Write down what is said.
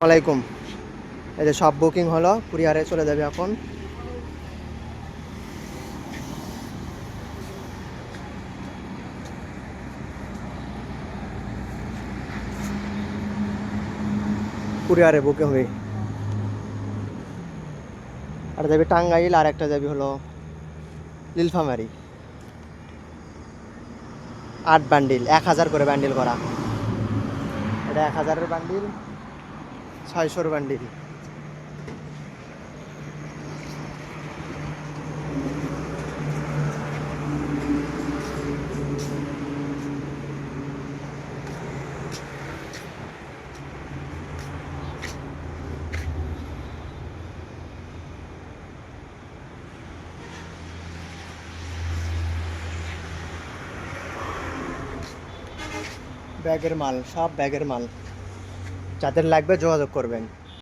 ওয়ালাইকুম। এই যে সব বুকিং হলো, কুরিয়ারে চলে যাবে এখন। কুরিয়ারে বুকিং হবে। আর যাবি টাঙ্গাইল, আর একটা যাবি হলো নীলফামারী। 8 বান্ডিল, 1000 করে বান্ডিল করা। এটা 1000-এর বান্ডিল, 600-র বান্ডিল। ব্যাগের মাল, সব ব্যাগের মাল। যাদের লাগবে যোগাযোগ করবেন।